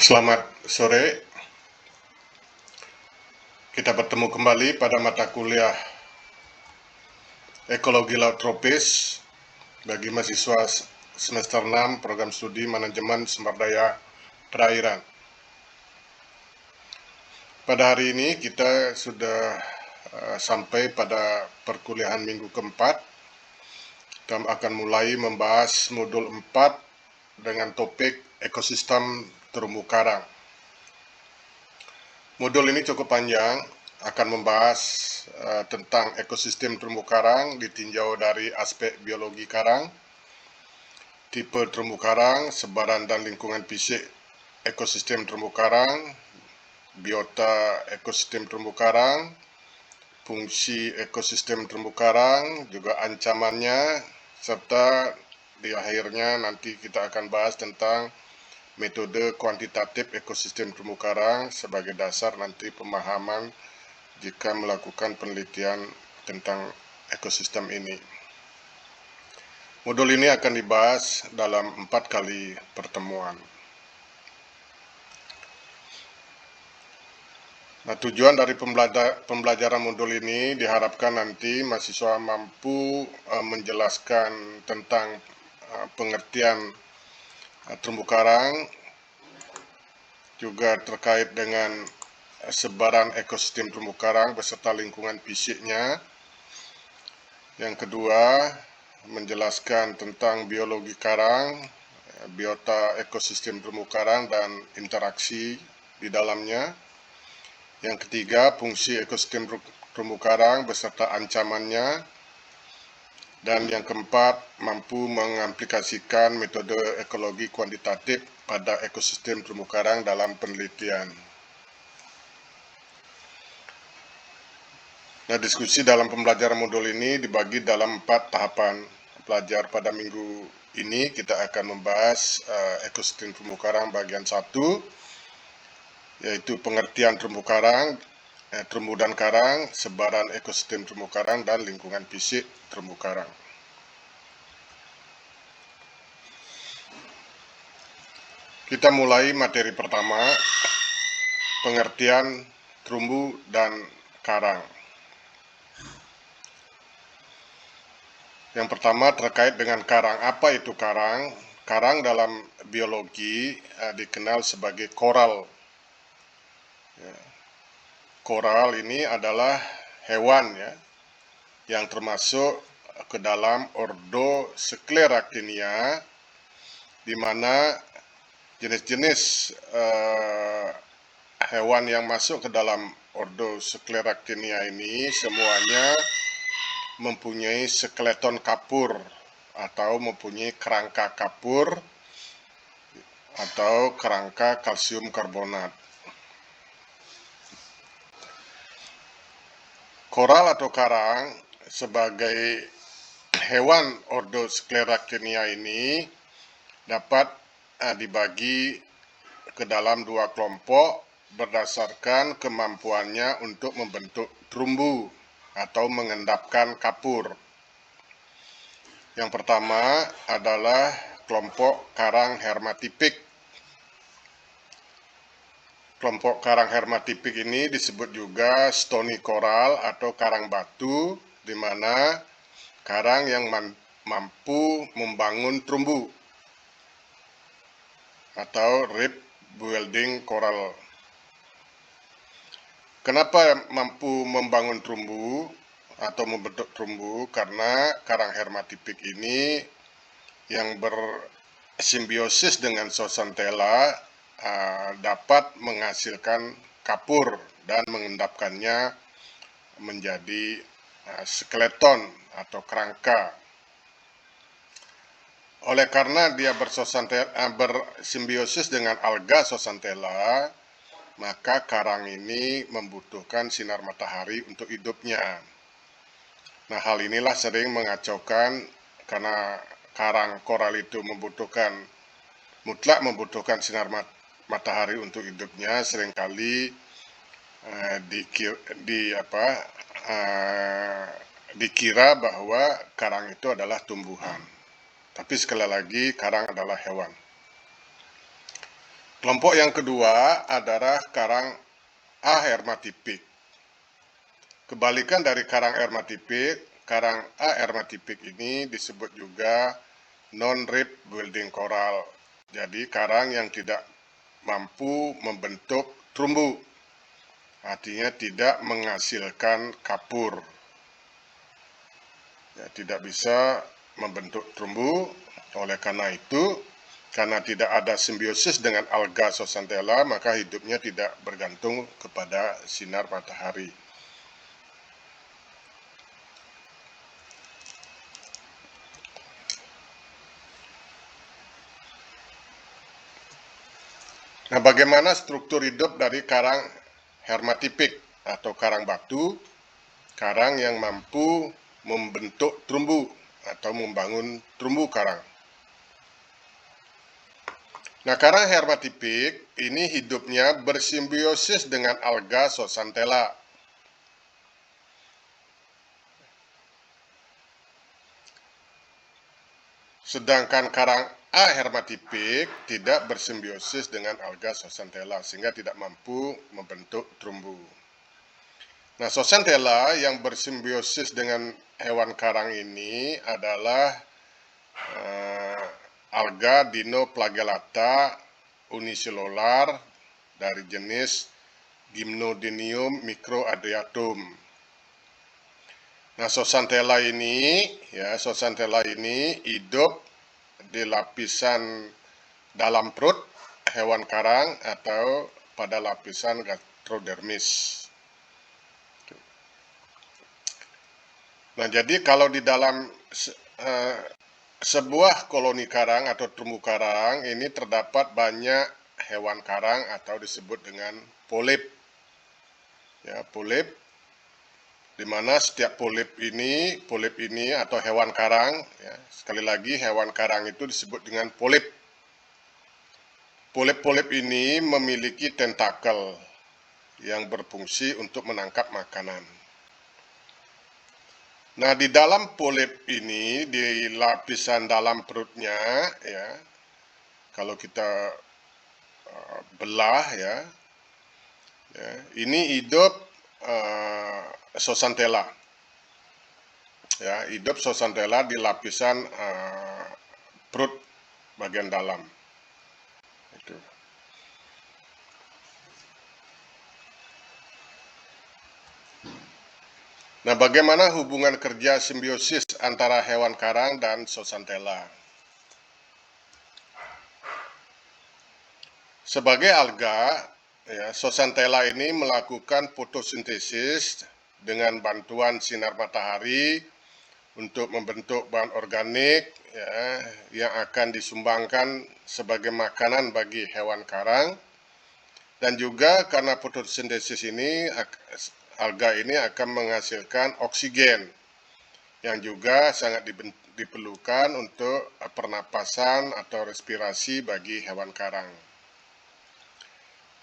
Selamat sore, kita bertemu kembali pada mata kuliah Ekologi Laut Tropis bagi mahasiswa semester 6 program studi manajemen sumber daya perairan. Pada hari ini kita sudah sampai pada perkuliahan minggu keempat. Kita akan mulai membahas modul 4 dengan topik ekosistem terumbu karang. Modul ini cukup panjang, akan membahas tentang ekosistem terumbu karang ditinjau dari aspek biologi karang, tipe terumbu karang, sebaran dan lingkungan fisik ekosistem terumbu karang, biota ekosistem terumbu karang, fungsi ekosistem terumbu karang, juga ancamannya, serta di akhirnya nanti kita akan bahas tentang metode kuantitatif ekosistem terumbu karang sebagai dasar nanti pemahaman jika melakukan penelitian tentang ekosistem ini. Modul ini akan dibahas dalam 4 kali pertemuan. Nah, tujuan dari pembelajaran modul ini diharapkan nanti mahasiswa mampu menjelaskan tentang pengertian terumbu karang, juga terkait dengan sebaran ekosistem terumbu karang beserta lingkungan fisiknya. Yang kedua, menjelaskan tentang biologi karang, biota ekosistem terumbu karang dan interaksi di dalamnya. Yang ketiga, fungsi ekosistem terumbu karang beserta ancamannya. Dan yang keempat, mampu mengaplikasikan metode ekologi kuantitatif pada ekosistem terumbu karang dalam penelitian. Nah, diskusi dalam pembelajaran modul ini dibagi dalam 4 tahapan. Belajar pada minggu ini kita akan membahas ekosistem terumbu karang bagian 1, yaitu pengertian terumbu karang, terumbu dan karang, sebaran ekosistem terumbu karang, dan lingkungan fisik terumbu karang. Kita mulai materi pertama, pengertian terumbu dan karang. Yang pertama terkait dengan karang. Apa itu karang? Karang dalam biologi dikenal sebagai koral. Koral ini adalah hewan yang termasuk ke dalam ordo Scleractinia, di mana jenis-jenis hewan yang masuk ke dalam ordo Scleractinia ini semuanya mempunyai skeleton kapur atau mempunyai kerangka kapur atau kerangka kalsium karbonat. Koral atau karang sebagai hewan ordo Scleractinia ini dapat dibagi ke dalam 2 kelompok berdasarkan kemampuannya untuk membentuk terumbu atau mengendapkan kapur. Yang pertama adalah kelompok karang hermatipik. Kelompok karang hermatipik ini disebut juga stony coral atau karang batu, di mana karang yang mampu membangun terumbu atau reef building coral. Kenapa mampu membangun terumbu atau membentuk terumbu? Karena karang hermatipik ini yang bersimbiosis dengan zooxanthella dapat menghasilkan kapur dan mengendapkannya menjadi skeleton atau kerangka. Oleh karena dia bersimbiosis dengan alga zooxanthella, maka karang ini membutuhkan sinar matahari untuk hidupnya. Nah, hal inilah sering mengacaukan karena karang koral itu mutlak membutuhkan sinar matahari untuk hidupnya, seringkali dikira bahwa karang itu adalah tumbuhan. Tapi sekali lagi, karang adalah hewan. Kelompok yang kedua adalah karang ahermatipik. Kebalikan dari karang hermatipik, karang ahermatipik ini disebut juga non-rib building coral. Jadi karang yang tidak mampu membentuk terumbu, artinya tidak menghasilkan kapur. Ya, tidak bisa membentuk terumbu. Oleh karena itu, karena tidak ada simbiosis dengan alga zooxanthella, maka hidupnya tidak bergantung kepada sinar matahari. Nah, bagaimana struktur hidup dari karang hermatipik atau karang batu? Karang yang mampu membentuk terumbu atau membangun terumbu karang. Nah, karang hermatipik ini hidupnya bersimbiosis dengan alga zooxanthella. Sedangkan karang ahermatipik tidak bersimbiosis dengan alga zooxanthella sehingga tidak mampu membentuk terumbu. Nah, zooxanthella yang bersimbiosis dengan hewan karang ini adalah alga Dinoflagellata unicellular dari jenis Gymnodinium microadriatum. Nah, zooxanthella ini hidup di lapisan dalam perut hewan karang atau pada lapisan gastrodermis. Nah, jadi kalau di dalam sebuah koloni karang atau terumbu karang ini terdapat banyak hewan karang atau disebut dengan polip. Ya, polip, di mana setiap polip ini atau hewan karang, ya, sekali lagi hewan karang itu disebut dengan polip. Polip-polip ini memiliki tentakel yang berfungsi untuk menangkap makanan. Nah, di dalam polip ini, di lapisan dalam perutnya, ya, kalau kita belah, ya, ini hidup zooxanthella. Ya, hidup zooxanthella di lapisan perut bagian dalam. Itu. Nah, bagaimana hubungan kerja simbiosis antara hewan karang dan zooxanthella? Sebagai alga, ya, zooxanthella ini melakukan fotosintesis dengan bantuan sinar matahari untuk membentuk bahan organik, ya, yang akan disumbangkan sebagai makanan bagi hewan karang. Dan juga karena fotosintesis ini, alga ini akan menghasilkan oksigen yang juga sangat diperlukan untuk pernapasan atau respirasi bagi hewan karang.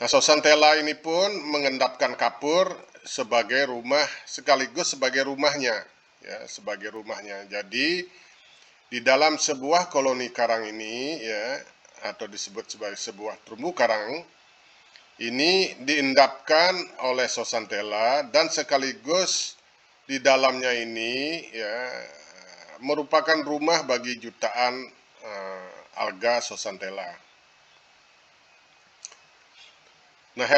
Nah, zooxanthella ini pun mengendapkan kapur sebagai rumah, sekaligus sebagai rumahnya, ya, sebagai rumahnya. Jadi di dalam sebuah koloni karang ini, ya, atau disebut sebagai sebuah terumbu karang, ini diendapkan oleh zooxanthella dan sekaligus di dalamnya ini, ya, merupakan rumah bagi jutaan alga zooxanthella. Nah,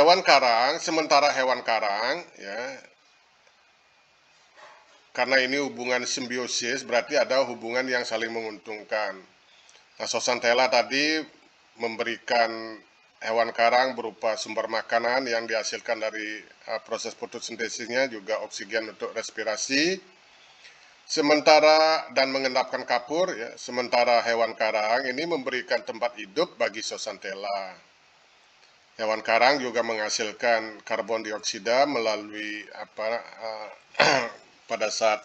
sementara hewan karang, ya, karena ini hubungan simbiosis, berarti ada hubungan yang saling menguntungkan. Nah, zooxanthella tadi memberikan hewan karang berupa sumber makanan yang dihasilkan dari proses fotosintesisnya, juga oksigen untuk respirasi, sementara dan mengendapkan kapur, ya, sementara hewan karang ini memberikan tempat hidup bagi zooxanthella. Hewan karang juga menghasilkan karbon dioksida melalui pada saat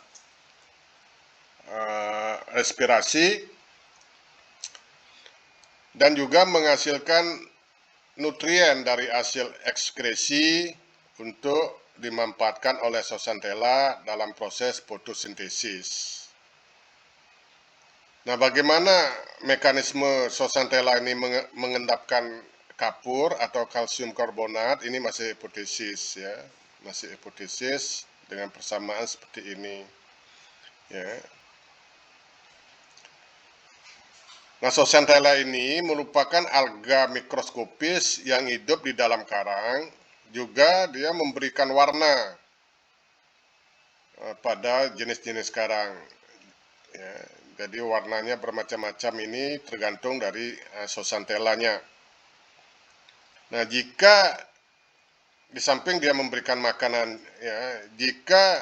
respirasi, dan juga menghasilkan nutrien dari hasil ekskresi untuk dimanfaatkan oleh zooxanthella dalam proses fotosintesis. Nah, bagaimana mekanisme zooxanthella ini mengendapkan kapur atau kalsium karbonat ini masih hipotesis ya, masih hipotesis dengan persamaan seperti ini ya. Nah, Zooxanthellae ini merupakan alga mikroskopis yang hidup di dalam karang, juga dia memberikan warna pada jenis-jenis karang ya. Jadi warnanya bermacam-macam, ini tergantung dari Zooxanthellanya. Nah, jika di samping dia memberikan makanan ya, jika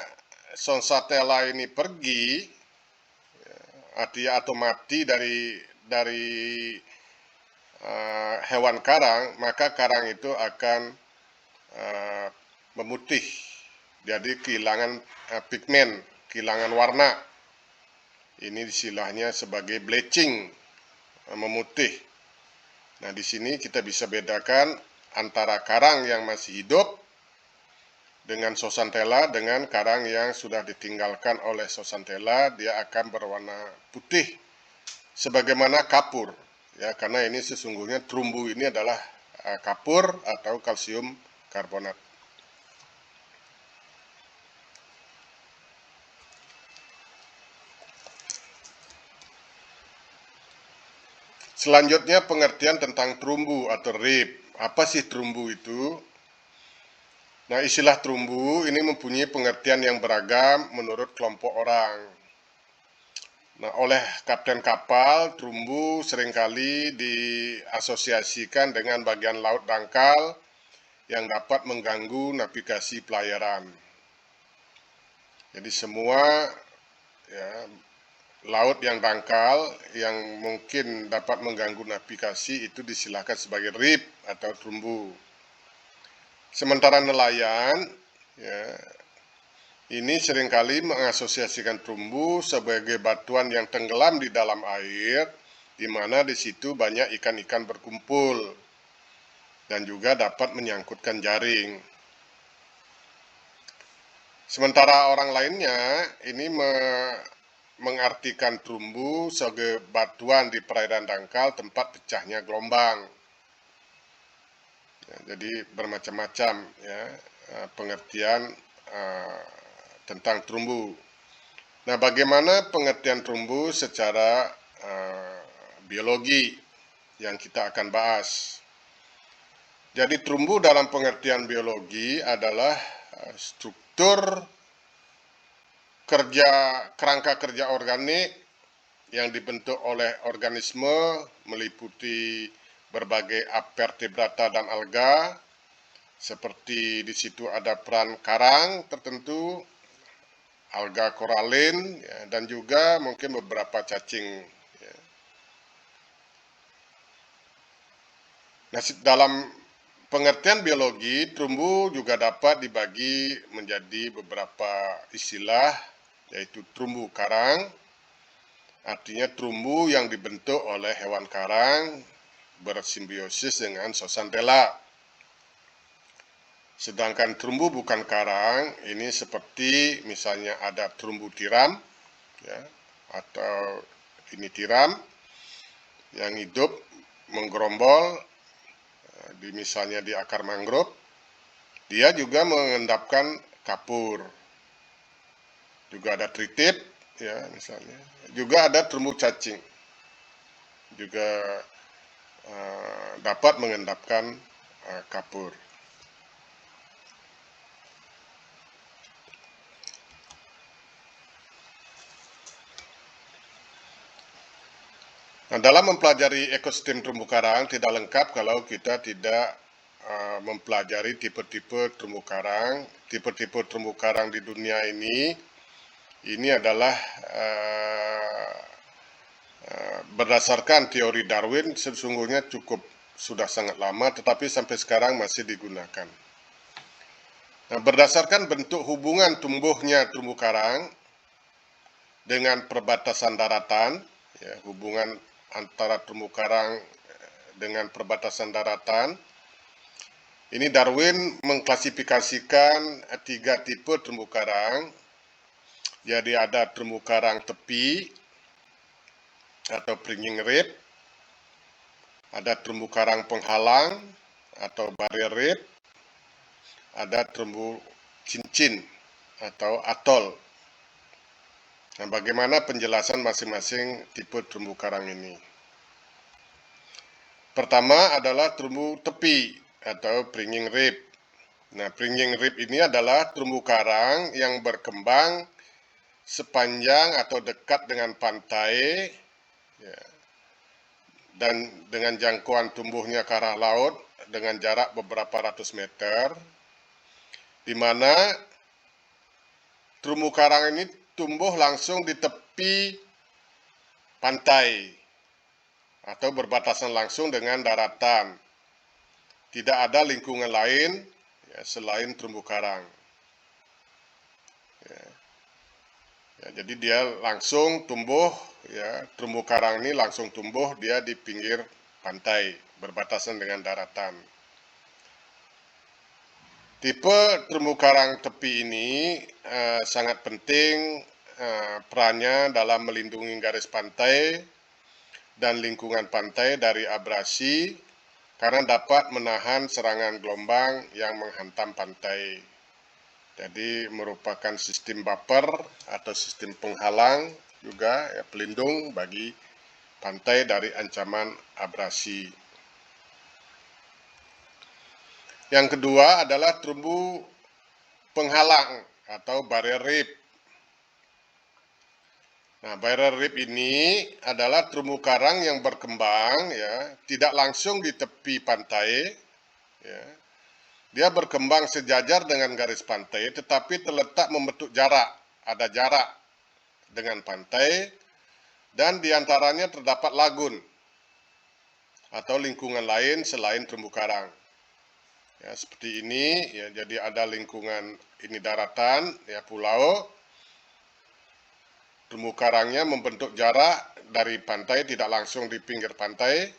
Zooxanthellae ini pergi atau mati dari hewan karang, maka karang itu akan memutih, jadi kehilangan pigmen, kehilangan warna. Ini istilahnya sebagai bleaching, memutih. Nah, di sini kita bisa bedakan antara karang yang masih hidup dengan Zooxanthella dengan karang yang sudah ditinggalkan oleh Zooxanthella, dia akan berwarna putih sebagaimana kapur ya, karena ini sesungguhnya terumbu ini adalah kapur atau kalsium karbonat. Selanjutnya pengertian tentang terumbu atau reef. Apa sih terumbu itu? Nah, istilah terumbu ini mempunyai pengertian yang beragam menurut kelompok orang. Nah, oleh kapten kapal, terumbu seringkali diasosiasikan dengan bagian laut dangkal yang dapat mengganggu navigasi pelayaran. Jadi semua ya, laut yang dangkal yang mungkin dapat mengganggu navigasi itu disilahkan sebagai reef atau terumbu. Sementara nelayan ya, ini seringkali mengasosiasikan terumbu sebagai batuan yang tenggelam di dalam air, di mana di situ banyak ikan-ikan berkumpul dan juga dapat menyangkutkan jaring. Sementara orang lainnya ini mengartikan terumbu sebagai batuan di perairan dangkal tempat pecahnya gelombang. Ya, jadi bermacam-macam ya pengertian tentang terumbu. Nah, bagaimana pengertian terumbu secara biologi yang kita akan bahas. Jadi terumbu dalam pengertian biologi adalah struktur kerangka kerja organik yang dibentuk oleh organisme meliputi berbagai vertebrata dan alga, seperti di situ ada peran karang tertentu, alga koralin ya, dan juga mungkin beberapa cacing ya. Nah, dalam pengertian biologi, terumbu juga dapat dibagi menjadi beberapa istilah, yaitu terumbu karang, artinya terumbu yang dibentuk oleh hewan karang bersimbiosis dengan Zooxanthella. Sedangkan terumbu bukan karang, ini seperti misalnya ada terumbu tiram, ya, atau ini tiram yang hidup menggerombol, misalnya di akar mangrove, dia juga mengendapkan kapur. Juga ada tritip, ya misalnya. Juga ada terumbu cacing, juga dapat mengendapkan kapur. Nah, dalam mempelajari ekosistem terumbu karang tidak lengkap kalau kita tidak mempelajari tipe-tipe terumbu karang. Tipe-tipe terumbu karang di dunia ini adalah berdasarkan teori Darwin, sesungguhnya sudah sangat lama, tetapi sampai sekarang masih digunakan. Nah, berdasarkan bentuk hubungan tumbuhnya terumbu karang dengan perbatasan daratan, ya, hubungan antara terumbu karang dengan perbatasan daratan, ini Darwin mengklasifikasikan 3 tipe terumbu karang. Jadi ada terumbu karang tepi atau springing reef, Ada terumbu karang penghalang atau barrier reef, ada terumbu cincin atau atol. Nah, bagaimana penjelasan masing-masing tipe terumbu karang ini? Pertama adalah terumbu tepi atau Pringing Reef. Nah, Pringing Reef ini adalah terumbu karang yang berkembang sepanjang atau dekat dengan pantai, ya, dan dengan jangkauan tumbuhnya ke arah laut dengan jarak beberapa ratus meter, di mana terumbu karang ini tumbuh langsung di tepi pantai atau berbatasan langsung dengan daratan. Tidak ada lingkungan lain ya, selain terumbu karang. Ya, jadi dia langsung tumbuh, ya, terumbu karang ini langsung tumbuh dia di pinggir pantai berbatasan dengan daratan. Tipe terumbu karang tepi ini sangat penting perannya dalam melindungi garis pantai dan lingkungan pantai dari abrasi karena dapat menahan serangan gelombang yang menghantam pantai. Jadi merupakan sistem buffer atau sistem penghalang juga ya, pelindung bagi pantai dari ancaman abrasi. Yang kedua adalah terumbu penghalang atau barrier reef. Nah, barrier reef ini adalah terumbu karang yang berkembang ya, tidak langsung di tepi pantai ya. Dia berkembang sejajar dengan garis pantai tetapi terletak membentuk jarak, ada jarak dengan pantai dan diantaranya terdapat lagun atau lingkungan lain selain terumbu karang. Ya, seperti ini ya, jadi ada lingkungan ini daratan ya, pulau. Terumbu karangnya membentuk jarak dari pantai tidak langsung di pinggir pantai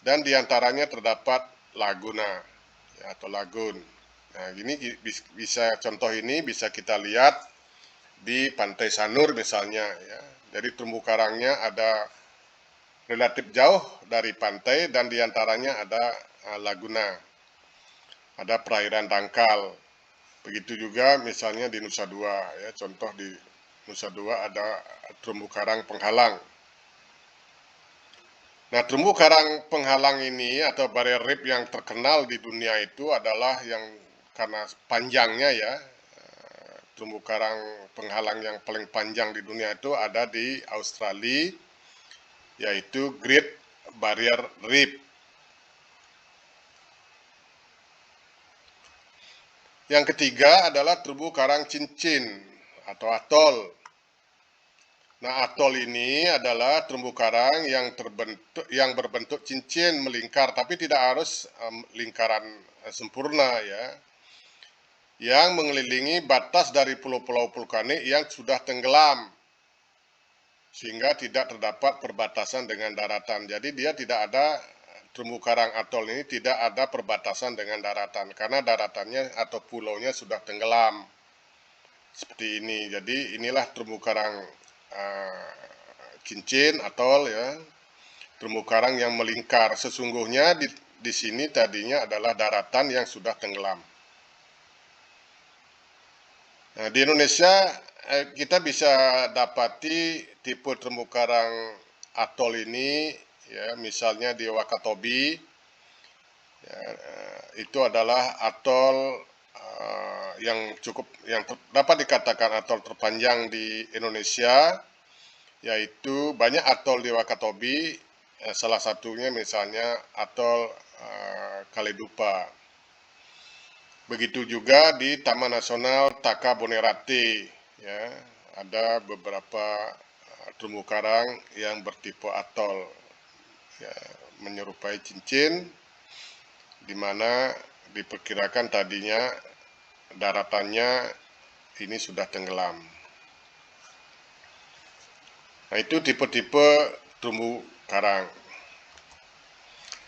dan diantaranya terdapat laguna ya, atau lagun. Nah, ini bisa contoh ini bisa kita lihat di Pantai Sanur misalnya ya. Jadi terumbu karangnya ada relatif jauh dari pantai dan diantaranya ada laguna, ada perairan dangkal. Begitu juga misalnya di Nusa Dua ya, contoh di Nusa Dua ada terumbu karang penghalang. Nah, terumbu karang penghalang ini atau barrier reef yang terkenal di dunia itu adalah yang karena panjangnya ya, terumbu karang penghalang yang paling panjang di dunia itu ada di Australia, yaitu Great Barrier Reef. Yang ketiga adalah terumbu karang cincin atau atol. Nah, atol ini adalah terumbu karang yang berbentuk cincin melingkar, tapi tidak harus lingkaran sempurna ya, yang mengelilingi batas dari pulau-pulau vulkanik yang sudah tenggelam, sehingga tidak terdapat perbatasan dengan daratan. Jadi dia tidak ada, terumbu karang atol ini tidak ada perbatasan dengan daratan, karena daratannya atau pulaunya sudah tenggelam. Seperti ini, jadi inilah terumbu karang cincin atol ya, terumbu karang yang melingkar. Sesungguhnya di sini tadinya adalah daratan yang sudah tenggelam. Nah, di Indonesia kita bisa dapati tipe terumbu karang atol ini ya, misalnya di Wakatobi ya, itu adalah atol yang dapat dikatakan atol terpanjang di Indonesia, yaitu banyak atol di Wakatobi, salah satunya misalnya atol Kaledupa. Begitu juga di Taman Nasional Taka Bonerate, ya, ada beberapa terumbu karang yang bertipe atol, ya, menyerupai cincin, di mana diperkirakan tadinya daratannya ini sudah tenggelam. Nah, itu tipe-tipe terumbu karang.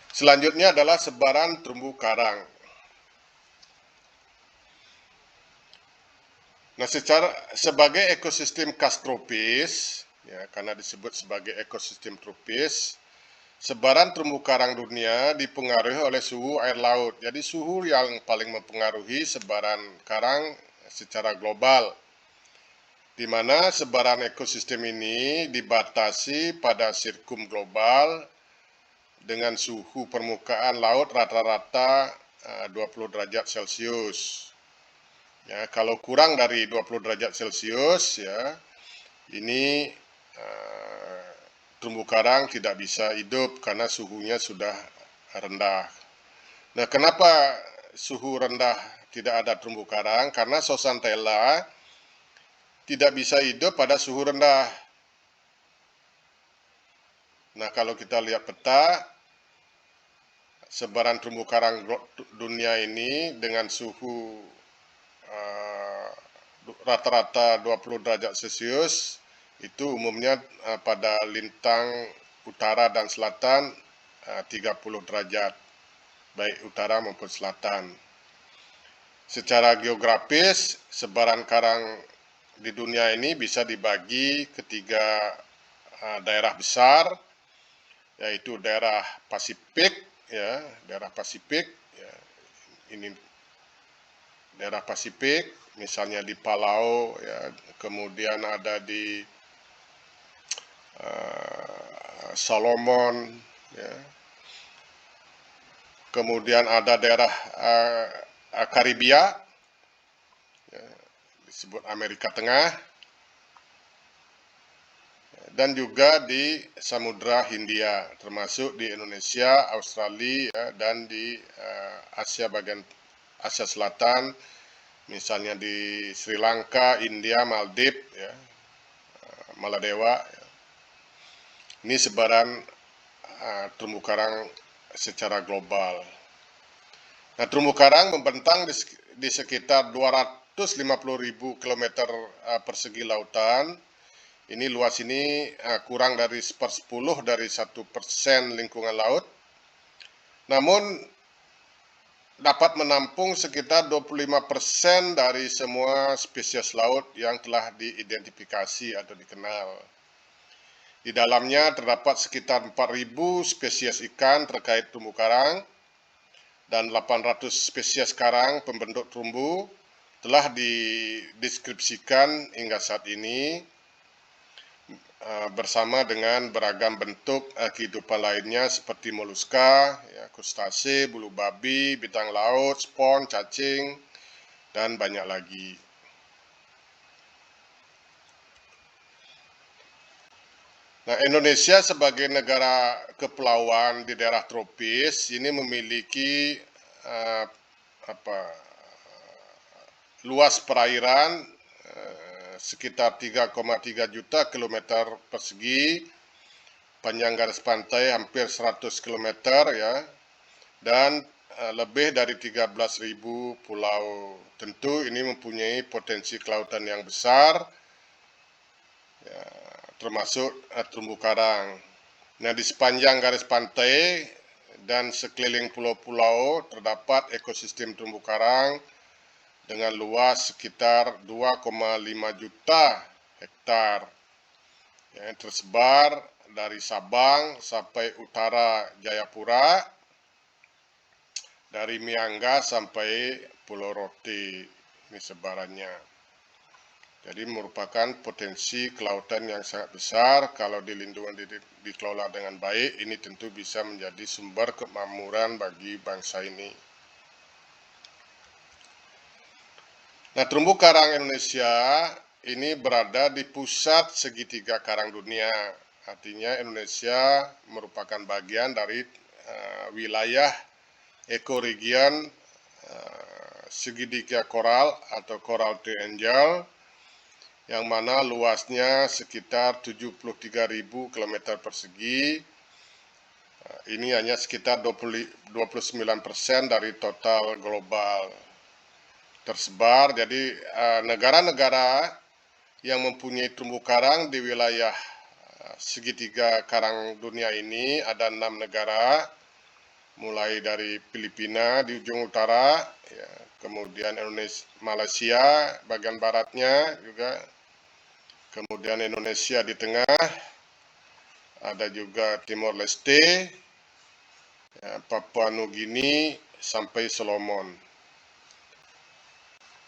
Selanjutnya adalah sebaran terumbu karang. Nah, sebagai ekosistem khas tropis, ya, karena disebut sebagai ekosistem tropis, Sebaran terumbu karang dunia dipengaruhi oleh suhu air laut. Jadi suhu yang paling mempengaruhi sebaran karang secara global, di mana sebaran ekosistem ini dibatasi pada sirkum global dengan suhu permukaan laut rata-rata 20 derajat Celcius. Ya, kalau kurang dari 20 derajat Celcius, ya, ini terumbu karang tidak bisa hidup karena suhunya sudah rendah. Nah, kenapa suhu rendah tidak ada terumbu karang? Karena Zooxanthella tidak bisa hidup pada suhu rendah. Nah, kalau kita lihat peta, sebaran terumbu karang dunia ini dengan suhu rata-rata 20 derajat Celcius itu umumnya pada lintang utara dan selatan 30 derajat, baik utara maupun selatan. Secara geografis, sebaran karang di dunia ini bisa dibagi ke tiga daerah besar, yaitu daerah Pasifik, ya, daerah Pasifik, ya, ini daerah Pasifik, misalnya di Palau, ya, kemudian ada di Solomon, ya, kemudian ada daerah Karibia, ya, disebut Amerika Tengah, dan juga di Samudra Hindia, termasuk di Indonesia, Australia, ya, dan di Asia bagian Asia Selatan, misalnya di Sri Lanka, India, Maldives, ya, Maladewa. Ya. Ini sebaran terumbu karang secara global. Nah, terumbu karang membentang di sekitar 250.000 km persegi lautan. Ini luas ini kurang dari 1/10 dari 1% lingkungan laut. Namun dapat menampung sekitar 25% dari semua spesies laut yang telah diidentifikasi atau dikenal. Di dalamnya terdapat sekitar 4.000 spesies ikan terkait terumbu karang dan 800 spesies karang pembentuk terumbu telah dideskripsikan hingga saat ini bersama dengan beragam bentuk kehidupan lainnya seperti moluska, ya, krustase, bulu babi, bintang laut, spons, cacing, dan banyak lagi. Nah, Indonesia sebagai negara kepulauan di daerah tropis ini memiliki luas perairan sekitar 3,3 juta kilometer persegi, panjang garis pantai hampir 100 km, ya, dan lebih dari 13.000 pulau. Tentu ini mempunyai potensi kelautan yang besar, ya, termasuk terumbu karang. Nah, di sepanjang garis pantai dan sekeliling pulau-pulau terdapat ekosistem terumbu karang dengan luas sekitar 2,5 juta hektar, ya, tersebar dari Sabang sampai utara Jayapura, dari Miangga sampai Pulau Rote, ini sebarannya. Jadi merupakan potensi kelautan yang sangat besar. Kalau dilindungi, dikelola dengan baik, ini tentu bisa menjadi sumber kemakmuran bagi bangsa ini. Nah, terumbu karang Indonesia ini berada di pusat segitiga karang dunia. Artinya Indonesia merupakan bagian dari wilayah ekoregion segitiga koral atau Coral Triangle, yang mana luasnya sekitar 73.000 km persegi. Ini hanya sekitar 29% dari total global tersebar. Jadi negara-negara yang mempunyai terumbu karang di wilayah segitiga karang dunia ini ada 6 negara, mulai dari Filipina di ujung utara, ya, kemudian Indonesia, Malaysia bagian baratnya juga, kemudian Indonesia di tengah, ada juga Timor Leste, ya, Papua Nugini, sampai Solomon.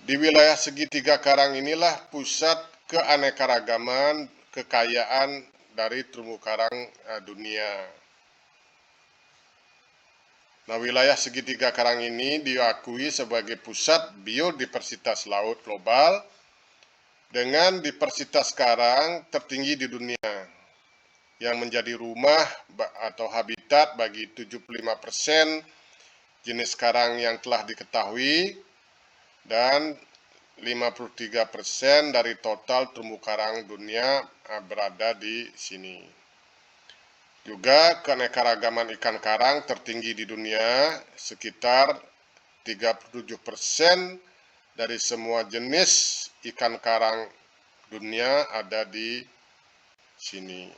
Di wilayah segitiga karang inilah pusat keanekaragaman kekayaan dari terumbu karang dunia. Nah, wilayah segitiga karang ini diakui sebagai pusat biodiversitas laut global dengan diversitas karang tertinggi di dunia, yang menjadi rumah atau habitat bagi 75% jenis karang yang telah diketahui dan 53% dari total terumbu karang dunia berada di sini. Juga keanekaragaman ikan karang tertinggi di dunia, sekitar 37% dari semua jenis ikan karang dunia ada di sini,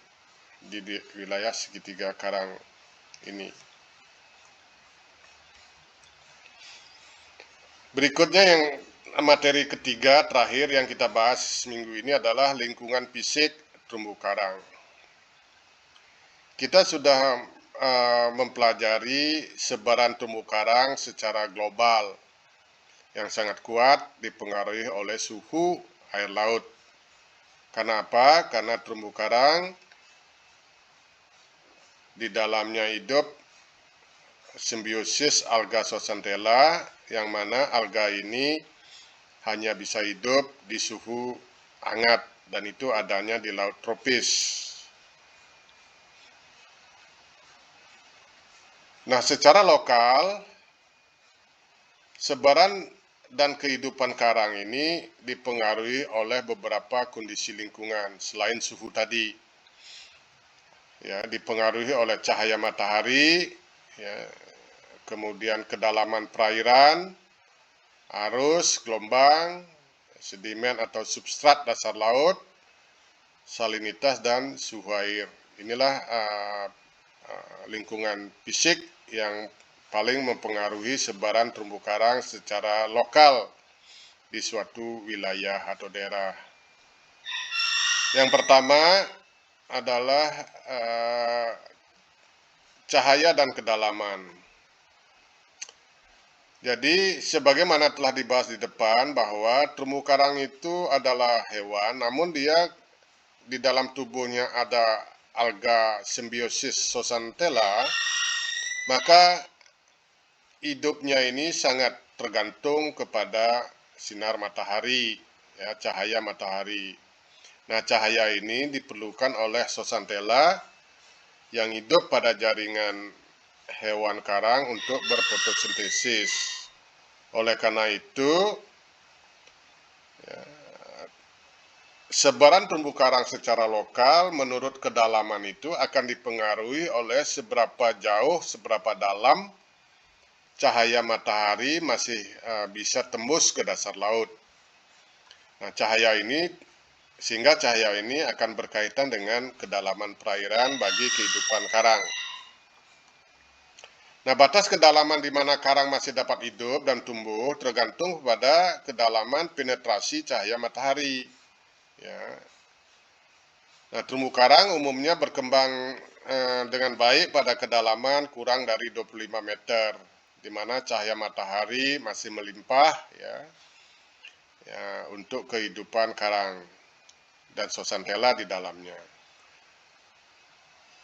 di wilayah segitiga karang ini. Berikutnya yang materi ketiga terakhir yang kita bahas minggu ini adalah lingkungan fisik terumbu karang. Kita sudah mempelajari sebaran terumbu karang secara global yang sangat kuat dipengaruhi oleh suhu air laut. Karena apa? Karena terumbu karang di dalamnya hidup simbiosis alga zooxanthella, yang mana alga ini hanya bisa hidup di suhu hangat, dan itu adanya di laut tropis. Nah, secara lokal, sebaran dan kehidupan karang ini dipengaruhi oleh beberapa kondisi lingkungan selain suhu tadi. Ya, dipengaruhi oleh cahaya matahari, ya, kemudian kedalaman perairan, arus, gelombang, sedimen atau substrat dasar laut, salinitas, dan suhu air. Inilah lingkungan fisik yang paling mempengaruhi sebaran terumbu karang secara lokal di suatu wilayah atau daerah. Yang pertama adalah cahaya dan kedalaman. Jadi, sebagaimana telah dibahas di depan bahwa terumbu karang itu adalah hewan, namun dia di dalam tubuhnya ada alga simbiosis zooxanthella, maka hidupnya ini sangat tergantung kepada sinar matahari, ya, cahaya matahari. Nah, cahaya ini diperlukan oleh zooxanthella yang hidup pada jaringan hewan karang untuk berfotosintesis. Oleh karena itu, ya, sebaran terumbu karang secara lokal menurut kedalaman itu akan dipengaruhi oleh seberapa jauh, seberapa dalam cahaya matahari masih bisa tembus ke dasar laut. Nah, sehingga cahaya ini akan berkaitan dengan kedalaman perairan bagi kehidupan karang. Nah, batas kedalaman di mana karang masih dapat hidup dan tumbuh tergantung pada kedalaman penetrasi cahaya matahari. Ya. Nah, terumbu karang umumnya berkembang dengan baik pada kedalaman kurang dari 25 meter, di mana cahaya matahari masih melimpah, ya, untuk kehidupan karang dan zooxanthella di dalamnya.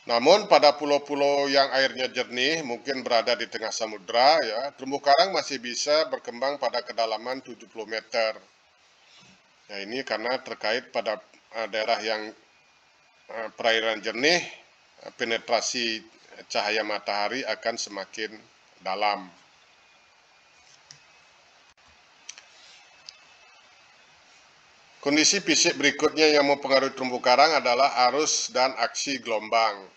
Namun pada pulau-pulau yang airnya jernih, mungkin berada di tengah samudra, ya, terumbu karang masih bisa berkembang pada kedalaman 70 meter. Ya, ini karena terkait pada daerah yang perairan jernih, penetrasi cahaya matahari akan semakin dalam. Kondisi fisik berikutnya yang mempengaruhi terumbu karang adalah arus dan aksi gelombang.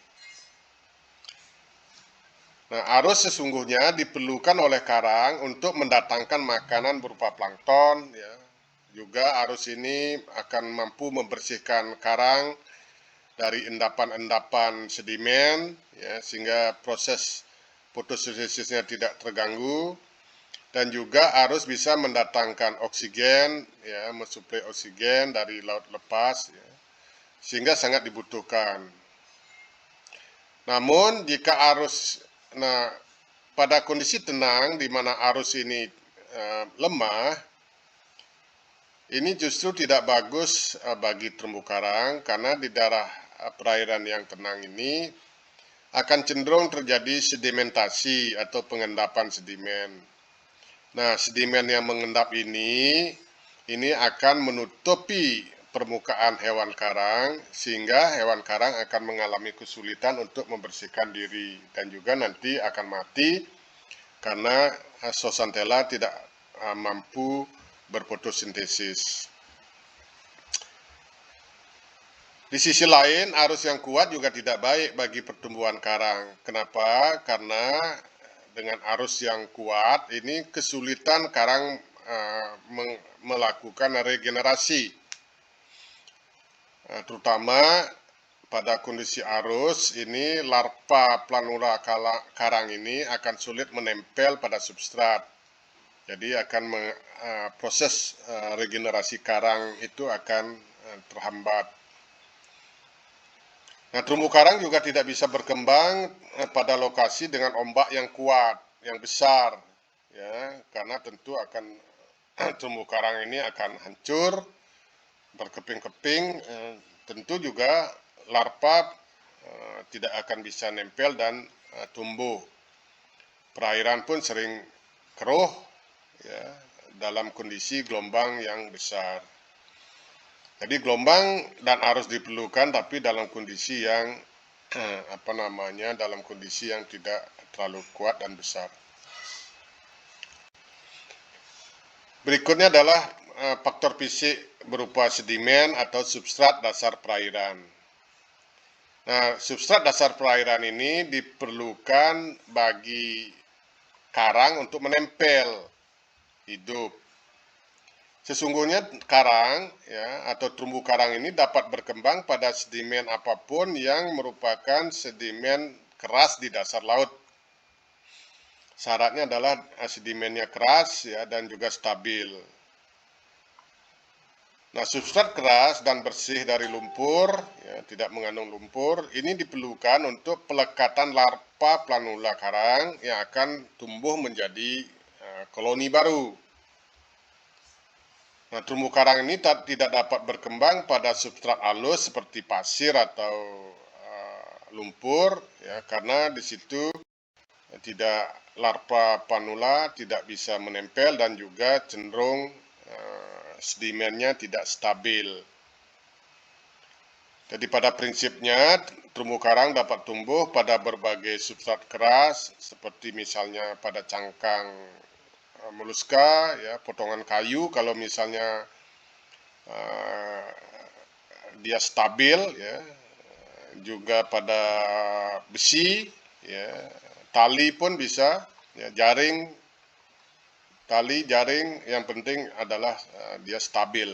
Nah, arus sesungguhnya diperlukan oleh karang untuk mendatangkan makanan berupa plankton, ya. Juga arus ini akan mampu membersihkan karang dari endapan-endapan sedimen, ya, sehingga proses fotosintesisnya tidak terganggu. Dan juga arus bisa mendatangkan oksigen, ya, mensuplai oksigen dari laut lepas, ya, sehingga sangat dibutuhkan. Namun jika pada kondisi tenang di mana arus ini lemah, ini justru tidak bagus bagi terumbu karang, karena di daerah perairan yang tenang ini akan cenderung terjadi sedimentasi atau pengendapan sedimen. Nah, sedimen yang mengendap ini akan menutupi permukaan hewan karang, sehingga hewan karang akan mengalami kesulitan untuk membersihkan diri, dan juga nanti akan mati karena zooxanthella tidak mampu berfotosintesis. Di sisi lain, arus yang kuat juga tidak baik bagi pertumbuhan karang. Kenapa? Karena dengan arus yang kuat ini kesulitan karang melakukan regenerasi, terutama pada kondisi arus ini larva planula karang ini akan sulit menempel pada substrat. Jadi akan proses regenerasi karang itu akan terhambat. Nah, terumbu karang juga tidak bisa berkembang pada lokasi dengan ombak yang kuat, yang besar, ya, karena tentu akan terumbu karang ini akan hancur, berkeping-keping, tentu juga larva tidak akan bisa nempel dan tumbuh. Perairan pun sering keruh, ya, dalam kondisi gelombang yang besar. Jadi gelombang dan arus diperlukan, tapi dalam kondisi yang dalam kondisi yang tidak terlalu kuat dan besar. Berikutnya adalah faktor fisik berupa sedimen atau substrat dasar perairan. Nah, substrat dasar perairan ini diperlukan bagi karang untuk menempel hidup. Sesungguhnya karang, ya, atau terumbu karang ini dapat berkembang pada sedimen apapun yang merupakan sedimen keras di dasar laut. Syaratnya adalah sedimennya keras, ya, dan juga stabil. Nah, substrat keras dan bersih dari lumpur, ya, tidak mengandung lumpur, ini diperlukan untuk pelekatan larva planula karang yang akan tumbuh menjadi koloni baru. Nah, terumbu karang ini tidak dapat berkembang pada substrat halus seperti pasir atau lumpur, ya, karena di situ larva planula tidak bisa menempel dan juga cenderung sedimennya tidak stabil. Jadi pada prinsipnya terumbu karang dapat tumbuh pada berbagai substrat keras seperti misalnya pada cangkang moluska, ya, potongan kayu kalau misalnya dia stabil, ya, juga pada besi, ya, tali pun bisa, ya, jaring, yang penting adalah dia stabil,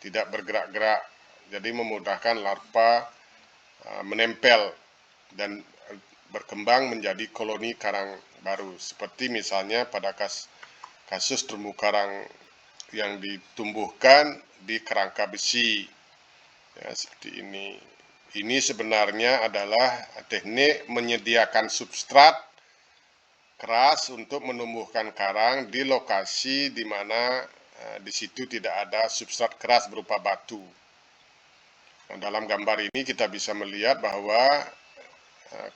tidak bergerak-gerak, jadi memudahkan larva menempel dan berkembang menjadi koloni karang baru, seperti misalnya pada kasus terumbu karang yang ditumbuhkan di kerangka besi, ya, seperti ini. Ini sebenarnya adalah teknik menyediakan substrat keras untuk menumbuhkan karang di lokasi di mana di situ tidak ada substrat keras berupa batu. Nah, dalam gambar ini kita bisa melihat bahwa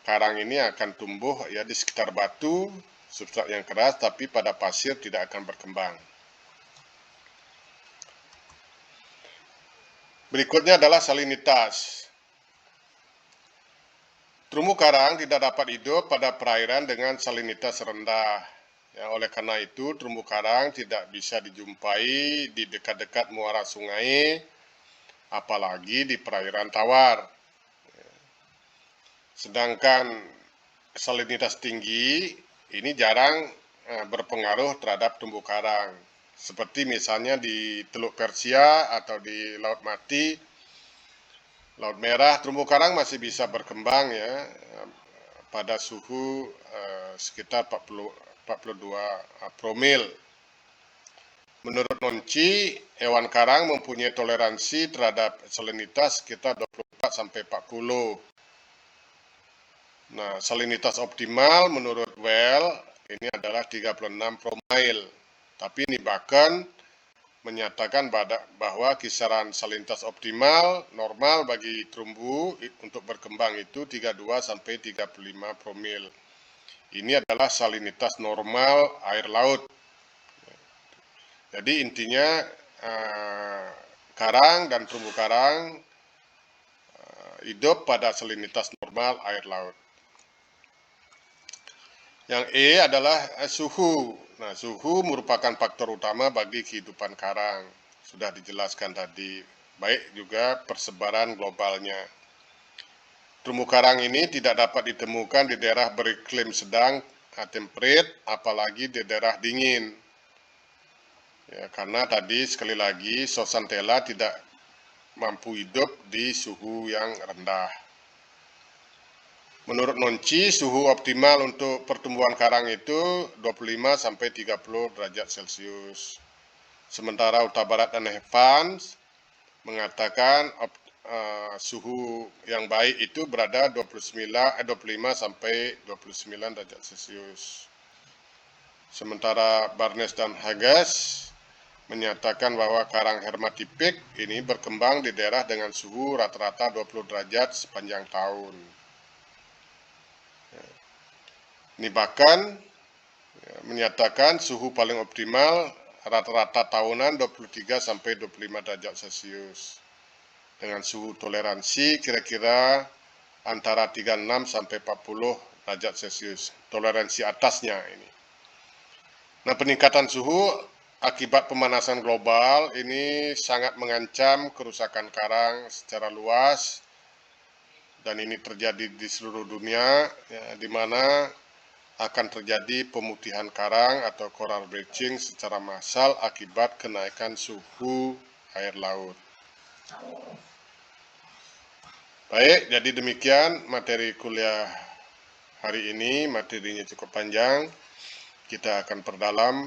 karang ini akan tumbuh, ya, di sekitar batu, substrat yang keras, tapi pada pasir tidak akan berkembang. Berikutnya adalah salinitas. Terumbu karang tidak dapat hidup pada perairan dengan salinitas rendah. Ya, oleh karena itu, terumbu karang tidak bisa dijumpai di dekat-dekat muara sungai, apalagi di perairan tawar. Sedangkan salinitas tinggi ini jarang berpengaruh terhadap terumbu karang. Seperti misalnya di Teluk Persia atau di Laut Mati, Laut Merah, terumbu karang masih bisa berkembang, ya, pada suhu sekitar 42 promil. Menurut Nonci, hewan karang mempunyai toleransi terhadap salinitas sekitar 24 sampai 40. Nah, salinitas optimal menurut well ini adalah 36 promil. Tapi ini bahkan menyatakan bahwa kisaran salinitas optimal normal bagi terumbu untuk berkembang itu 32 sampai 35 promil. Ini adalah salinitas normal air laut. Jadi intinya karang dan terumbu karang hidup pada salinitas normal air laut. Yang E adalah suhu. Nah, suhu merupakan faktor utama bagi kehidupan karang. Sudah dijelaskan tadi. Baik juga persebaran globalnya. Terumbu karang ini tidak dapat ditemukan di daerah beriklim sedang, temperate, apalagi di daerah dingin. Ya, karena tadi sekali lagi Zooxanthella tidak mampu hidup di suhu yang rendah. Menurut Nonci, suhu optimal untuk pertumbuhan karang itu 25 sampai 30 derajat Celcius. Sementara Utah Barat dan Evans mengatakan suhu yang baik itu berada 25 sampai 29 derajat Celcius. Sementara Barnes dan Hagas menyatakan bahwa karang hermatipik ini berkembang di daerah dengan suhu rata-rata 20 derajat sepanjang tahun. Ini bahkan menyatakan suhu paling optimal rata-rata tahunan 23 sampai 25 derajat Celcius. Dengan suhu toleransi kira-kira antara 36 sampai 40 derajat Celcius. Toleransi atasnya ini. Nah, peningkatan suhu akibat pemanasan global ini sangat mengancam kerusakan karang secara luas, dan ini terjadi di seluruh dunia, ya, di mana akan terjadi pemutihan karang atau coral bleaching secara massal akibat kenaikan suhu air laut. Baik, jadi demikian materi kuliah hari ini. Materinya cukup panjang. Kita akan perdalam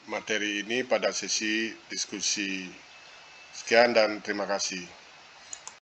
materi ini pada sesi diskusi. Sekian dan terima kasih.